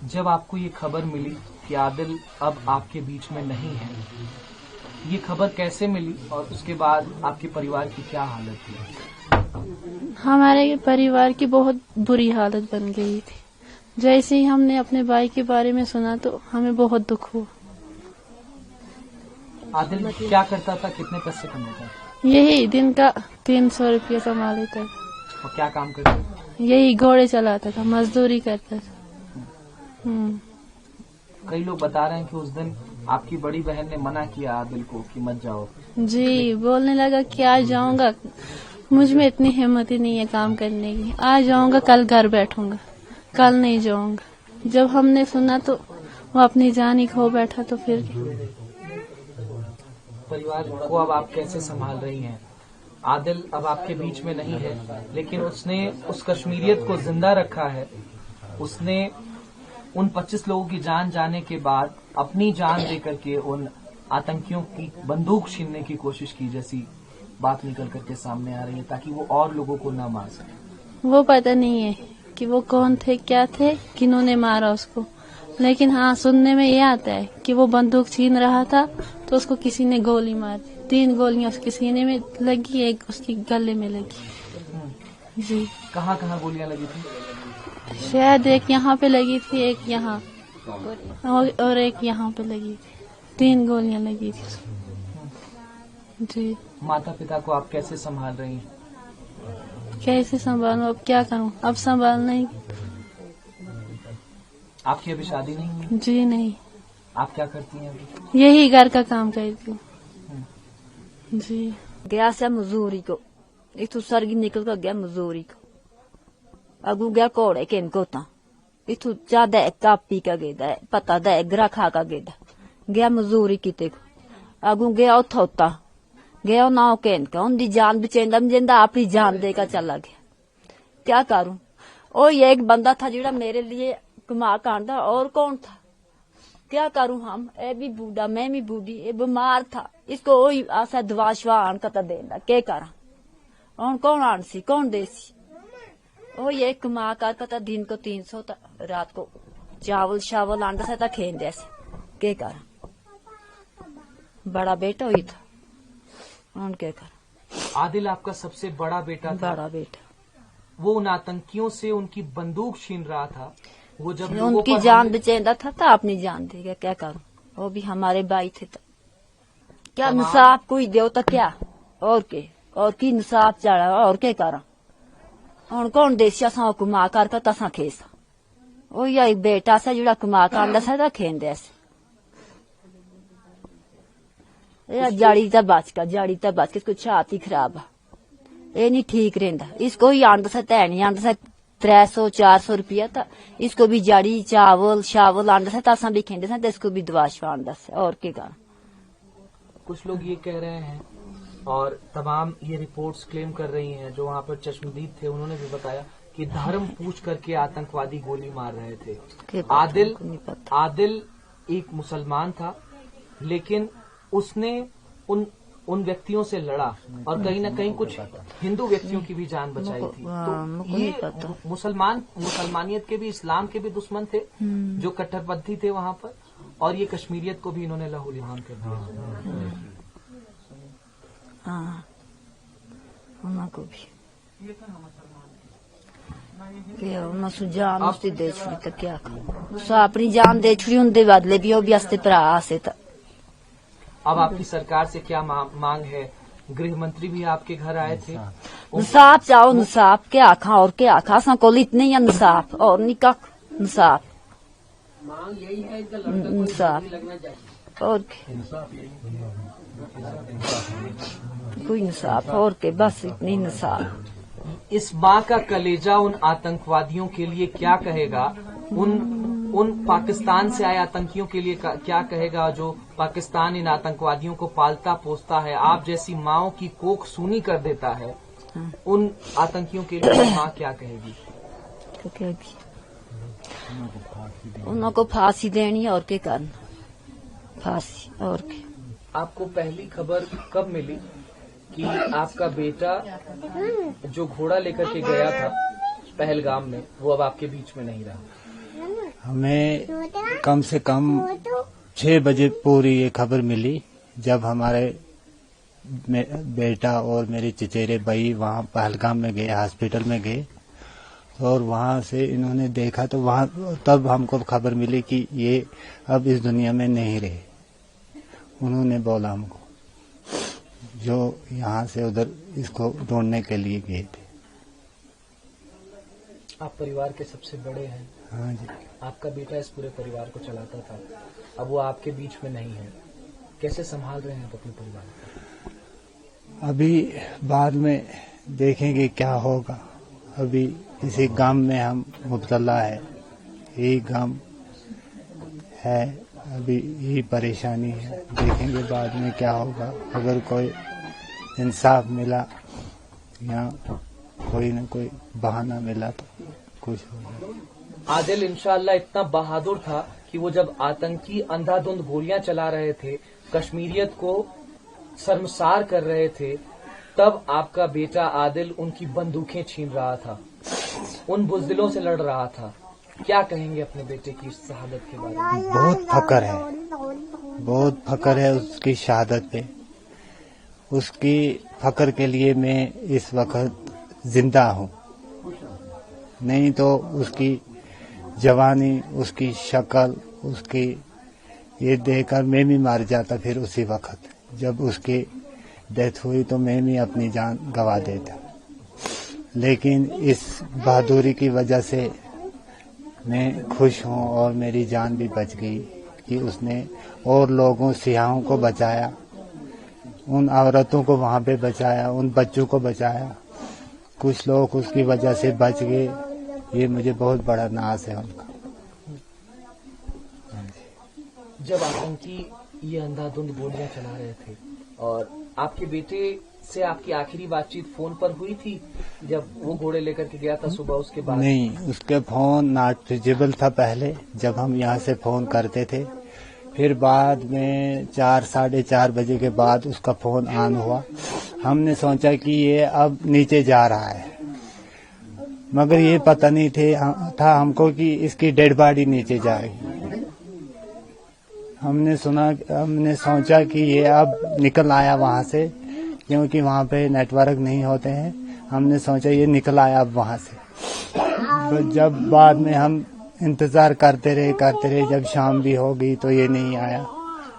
जब आपको ये खबर मिली कि आदिल अब आपके बीच में नहीं है, ये खबर कैसे मिली और उसके बाद आपके परिवार की क्या हालत थी? हमारे परिवार की बहुत बुरी हालत बन गई थी। जैसे ही हमने अपने भाई के बारे में सुना तो हमें बहुत दुख हुआ। आदिल क्या करता था, कितने पैसे कमाता था? यही दिन का 300 रुपया कमा लेता था। और क्या काम करता था? यही घोड़े चलाता था, मजदूरी करता था। कई लोग बता रहे हैं कि उस दिन आपकी बड़ी बहन ने मना किया आदिल को कि मत जाओ। जी, बोलने लगा कि आज जाऊंगा, मुझ में इतनी हिम्मत ही नहीं है काम करने की। आज जाऊंगा, कल घर बैठूंगा, कल नहीं जाऊंगा। जब हमने सुना तो वो अपनी जान ही खो बैठा। तो फिर परिवार को अब आप कैसे संभाल रही हैं? आदिल अब आपके बीच में नहीं है, लेकिन उसने उस कश्मीरियत को जिंदा रखा है। उसने उन 25 लोगों की जान जाने के बाद अपनी जान देकर के उन आतंकियों की बंदूक छीनने की कोशिश की, जैसी बात निकल करके सामने आ रही है, ताकि वो और लोगों को न मार सके। वो पता नहीं है कि वो कौन थे, क्या थे, किन्होंने मारा उसको। लेकिन हाँ, सुनने में ये आता है कि वो बंदूक छीन रहा था तो उसको किसी ने गोली मार दी। 3 गोलियां उसके सीने में लगी, एक उसकी गले में लगी। जी। कहाँ कहाँ गोलियां लगी थी? शायद एक यहाँ पे लगी थी, एक यहाँ और एक यहाँ पे लगी थी। 3 गोलियां लगी थी उसको। जी। माता पिता को आप कैसे संभाल रही हैं? कैसे संभालूं, अब क्या करूं, अब संभालना ही। आपकी अभी शादी नहीं हुई? जी नहीं। आप क्या करती हैं अभी? यही घर का काम करती हूँ। जी। गया से मजूरी को, इथू सरगी निकल कर गया मजूरी को। अगू गया कोड़े के इनको ता इथू ज्यादा कापी का गेदा पता दा ग्रा खा का गेदा गया मजूरी किते को। अगू गया उठोता गया नाव के इनका उनकी जान बचेंदा जिंदा अपनी जान देकर चला गया। क्या करूं? ओ ये एक बंदा था जिड़ा मेरे लिए कमा कांदा, और कौन था? क्या करूं हम? ए भी बूढ़ा, मैं भी बूढ़ी, ये बीमार था, इसको वही आशा दवा शवा आन का देना, के करा? और कौन आन सी, कौन देसी? ओ ये कमा कर पता दिन को 300 रात को चावल शावल आंदा से खेन दे, के करा? बड़ा बेटा हुई था, और के करा? आदिल आपका सबसे बड़ा बेटा था। बड़ा बेटा। वो उन आतंकियों से उनकी बंदूक छीन रहा था। वो जब उनकी जान बचेंदा था तो अपनी जान देगा, क्या करूं? वो भी हमारे भाई थे तो क्या इंसाफ कोई दो तो क्या? और के और की इंसाफ चढ़ा, और के करा? और कौन देसिया सा कुमा कर तसा खेसा? ओ ये बेटा सा जुड़ा कुमा कर सा खेन दे, जाड़ी तक बच के इसको छाती खराब है, ये नहीं ठीक रहता। इसको ही आंदा सा तैनी आंदा सा 300-400 रुपया था। इसको भी जाड़ी चावल शावल आंदा सा तसा भी खेंदे सा, इसको भी दवा शवा आंदा सा, और के करा? कुछ लोग ये कह रहे हैं और तमाम ये रिपोर्ट्स क्लेम कर रही हैं, जो वहाँ पर चश्मदीद थे उन्होंने भी बताया कि धर्म पूछ करके आतंकवादी गोली मार रहे थे। आदिल एक मुसलमान था, लेकिन उसने उन व्यक्तियों से लड़ा और कहीं न कहीं कुछ हिंदू व्यक्तियों की भी जान बचाई थी। तो ये मुसलमानियत के भी, इस्लाम के भी दुश्मन थे जो कट्टरपंथी थे वहाँ पर, और ये कश्मीरियत को भी इन्होंने लहूलुहान कर दिया। हाँ, उनको भी जान उसकी दे छुड़ी तो क्या करूं? अपनी जान दे छुड़ी, उनके बदले भी वो भी हस्ते भरा से। अब आपकी सरकार से क्या मांग है? गृह मंत्री भी आपके घर आए थे। इंसाफ चाहो, इंसाफ क्या आखा, और क्या आखा? असा को इतने ही इंसाफ और निका इंसाफ, इंसाफ और कोई इंसाफ और के, बस इतनी इंसाफ। इस माँ का कलेजा उन आतंकवादियों के लिए क्या कहेगा? उन पाकिस्तान से आए आतंकियों के लिए क्या कहेगा, जो पाकिस्तान इन आतंकवादियों को पालता पोसता है, आप जैसी माओ की कोख सूनी कर देता है? उन आतंकियों के लिए माँ क्या कहेगी? तो कहेगी उनको फांसी देनी, और क्या करना? फांसी और क्या? आपको पहली खबर कब मिली कि आपका बेटा जो घोड़ा लेकर के गया था पहलगाम में, वो अब आपके बीच में नहीं रहा? हमें कम से कम 6 बजे पूरी ये खबर मिली, जब हमारे बेटा और मेरे चचेरे भाई वहाँ पहलगाम में गए, हॉस्पिटल में गए, और वहाँ से इन्होंने देखा तो वहाँ तब हमको खबर मिली कि ये अब इस दुनिया में नहीं रहे। उन्होंने बोला हमको, जो यहाँ से उधर इसको ढूंढने के लिए गए थे। आप परिवार के सबसे बड़े हैं। हाँ जी। आपका बेटा इस पूरे परिवार को चलाता था, अब वो आपके बीच में नहीं है, कैसे संभाल रहे हैं आप अपने परिवार को? अभी बाद में देखेंगे क्या होगा। अभी इसी गांव में हम मुब्तला है, यही गांव है, अभी यही परेशानी है। देखेंगे बाद में क्या होगा। अगर कोई इंसाफ मिला या कोई न कोई बहाना मिला तो कुछ होगा। आदिल इंशाअल्लाह इतना बहादुर था कि वो जब आतंकी अंधाधुंध गोलियां चला रहे थे, कश्मीरियत को शर्मसार कर रहे थे, तब आपका बेटा आदिल उनकी बंदूकें छीन रहा था, उन बुज़दिलों से लड़ रहा था। क्या कहेंगे अपने बेटे की शहादत के बारे में? बहुत फक्र है, बहुत फक्र है उसकी शहादत पे। उसकी फक्र के लिए मैं इस वक्त जिंदा हूँ, नहीं तो उसकी जवानी, उसकी शक्ल, उसकी ये देखकर मैं भी मर जाता। फिर उसी वक्त जब उसकी डेथ हुई तो मैं भी अपनी जान गंवा देता, लेकिन इस बहादुरी की वजह से मैं खुश हूँ और मेरी जान भी बच गई कि उसने और लोगों, सियाहों को बचाया, उन औरतों को वहाँ पे बचाया, उन बच्चों को बचाया। कुछ लोग उसकी वजह से बच गए, ये मुझे बहुत बड़ा नाज है उनका। जब आतंकी ये अंधाधुंध गोलियां चला रहे थे और आपके बेटे से आपकी आखिरी बातचीत फोन पर हुई थी, जब वो घोड़े लेकर के गया था सुबह, उसके बाद? नहीं, उसके फोन नॉट रिचेबल था पहले, जब हम यहाँ से फोन करते थे। फिर बाद में 4, 4:30 बजे के बाद उसका फोन ऑन हुआ। हमने सोचा कि ये अब नीचे जा रहा है, मगर ये पता नहीं था हमको कि इसकी डेड बॉडी नीचे जाएगी। हमने सोचा कि ये अब निकल आया वहाँ से, क्योंकि वहाँ पे नेटवर्क नहीं होते हैं। हमने सोचा ये निकल आया अब वहाँ से। तो जब बाद में हम इंतजार करते रहे, जब शाम भी हो गई तो ये नहीं आया,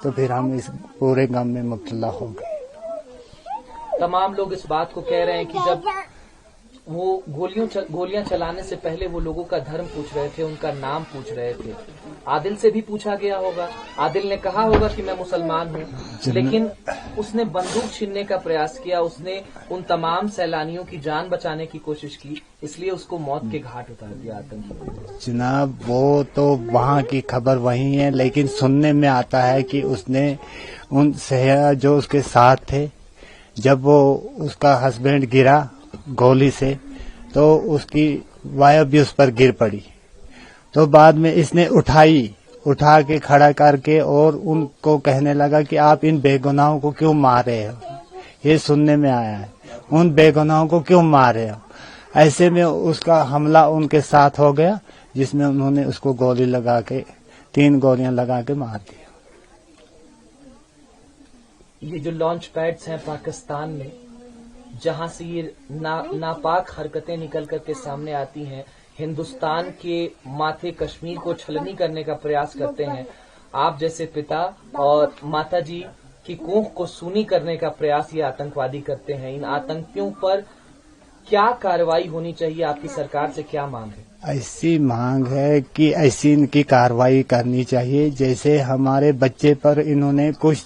तो फिर हम इस पूरे गम में मुब्तला हो गए। तमाम लोग इस बात को कह रहे हैं कि जब वो गोलियां चलाने से पहले वो लोगों का धर्म पूछ रहे थे, उनका नाम पूछ रहे थे। आदिल से भी पूछा गया होगा, आदिल ने कहा होगा कि मैं मुसलमान हूँ, लेकिन उसने बंदूक छीनने का प्रयास किया, उसने उन तमाम सैलानियों की जान बचाने की कोशिश की, इसलिए उसको मौत के घाट उतार दिया आतंकी। जनाब, वो तो वहाँ की खबर वही है, लेकिन सुनने में आता है कि उसने उन सैया जो उसके साथ थे, जब वो उसका हस्बैंड गिरा गोली से, तो उसकी वाइफ भी उस पर गिर पड़ी। तो बाद में इसने उठा के खड़ा करके और उनको कहने लगा कि आप इन बेगुनाहों को क्यों मार रहे हो। ये सुनने में आया है, उन बेगुनाहों को क्यों मार रहे हो। ऐसे में उसका हमला उनके साथ हो गया, जिसमें उन्होंने उसको 3 गोलियां लगा के मार दिया। ये जो लॉन्च पैड्स हैं पाकिस्तान में, जहां से ये नापाक हरकतें निकल करके सामने आती हैं, हिंदुस्तान के माथे कश्मीर को छलनी करने का प्रयास करते हैं, आप जैसे पिता और माताजी की कोख को सूनी करने का प्रयास ये आतंकवादी करते हैं। इन आतंकियों पर क्या कार्रवाई होनी चाहिए? आपकी सरकार से क्या मांग है? ऐसी मांग है कि ऐसी इनकी कार्रवाई करनी चाहिए। जैसे हमारे बच्चे पर इन्होंने कुछ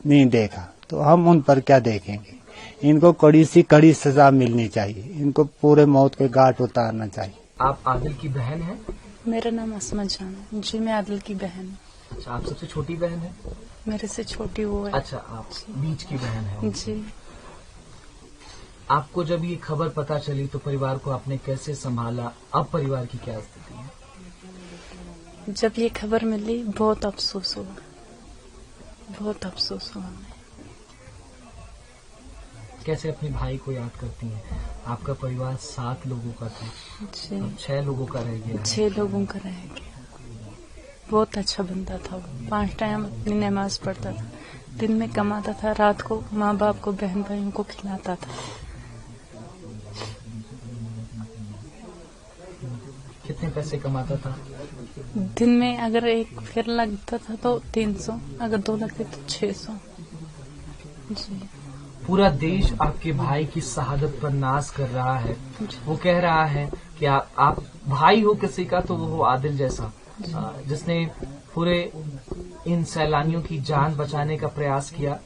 नहीं देखा, तो हम उन पर क्या देखेंगे। इनको कड़ी सजा मिलनी चाहिए, इनको पूरे मौत के घाट उतारना चाहिए। आप आदिल की बहन हैं? मेरा नाम असमा जान है जी, मैं आदिल की बहन हूँ। अच्छा, आप सबसे छोटी बहन है? मेरे से छोटी वो है। अच्छा, आप बीच की बहन है जी। आपको जब ये खबर पता चली तो परिवार को आपने कैसे संभाला? अब परिवार की क्या स्थिति है? जब ये खबर मिली बहुत अफसोस हुआ, बहुत अफसोस हुआ। कैसे अपने भाई को याद करती हैं? आपका परिवार 7 लोगों का था, जी। अब 6 लोगों का रह गया है। 6 लोगों का रह गया। बहुत अच्छा बंदा था वो। 5 टाइम अपनी नमाज पढ़ता था, दिन में कमाता था, रात को माँ बाप को बहन भाइयों को खिलाता था। कितने पैसे कमाता था? दिन में अगर 1 फेर लगता था तो 300, अगर 2 लगते तो 600। जी। पूरा देश आपके भाई की शहादत पर नाज कर रहा है। वो कह रहा है कि आप भाई हो किसी का तो वो हो आदिल जैसा, जिसने पूरे इन सैलानियों की जान बचाने का प्रयास किया।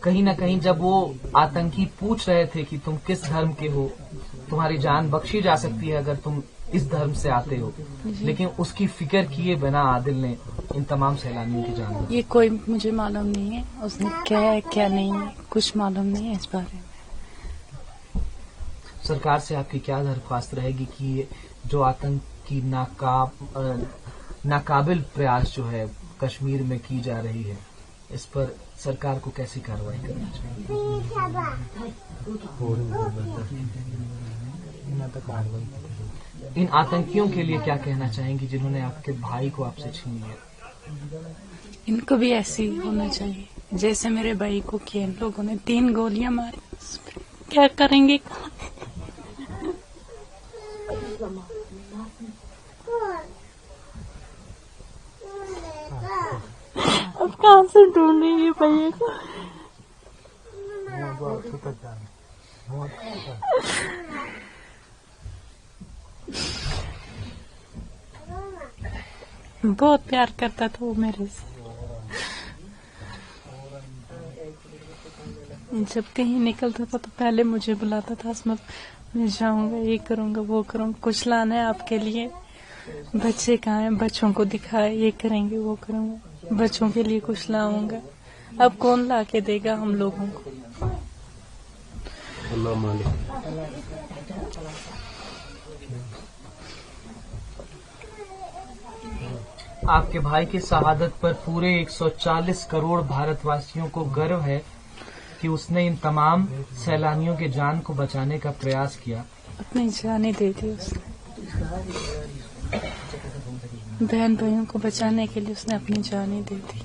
कहीं न कहीं जब वो आतंकी पूछ रहे थे कि तुम किस धर्म के हो, तुम्हारी जान बख्शी जा सकती है अगर तुम इस धर्म से आते हो, लेकिन उसकी फिक्र किए बिना आदिल ने इन तमाम सैलानियों की जान बचाई। ये कोई मुझे मालूम नहीं है उसने क्या है क्या नहीं है, कुछ मालूम नहीं है इस बारे में। सरकार से आपकी क्या दरख्वास्त रहेगी कि ये जो आतंक की नाकाबिल प्रयास जो है कश्मीर में की जा रही है, इस पर सरकार को कैसी कार्रवाई करनी चाहिए? इन आतंकियों के लिए क्या कहना चाहेंगी जिन्होंने आपके भाई को आपसे छीन लिया? इनको भी ऐसे ही होना चाहिए जैसे मेरे भाई को किया। इन लोगों ने 3 गोलियां मारी, क्या करेंगे? अब कहाँ से ढूंढेंगे भैया को? बहुत प्यार करता था वो मेरे से। जब कहीं निकलता था तो पहले मुझे बुलाता था, असमत मैं जाऊंगा, ये करूंगा वो करूंगा, कुछ लाना है आपके लिए, बच्चे कहाँ हैं, बच्चों को दिखाए, ये करेंगे वो करूंगा, बच्चों के लिए कुछ लाऊंगा। अब कौन ला के देगा हम लोगों को? अल्लाह मालिक। आपके भाई की शहादत पर पूरे 140 करोड़ भारतवासियों को गर्व है कि उसने इन तमाम सैलानियों के जान को बचाने का प्रयास किया। अपनी जाने दे दी उसने, बहन भाइयों को बचाने के लिए उसने अपनी जाने दे दी।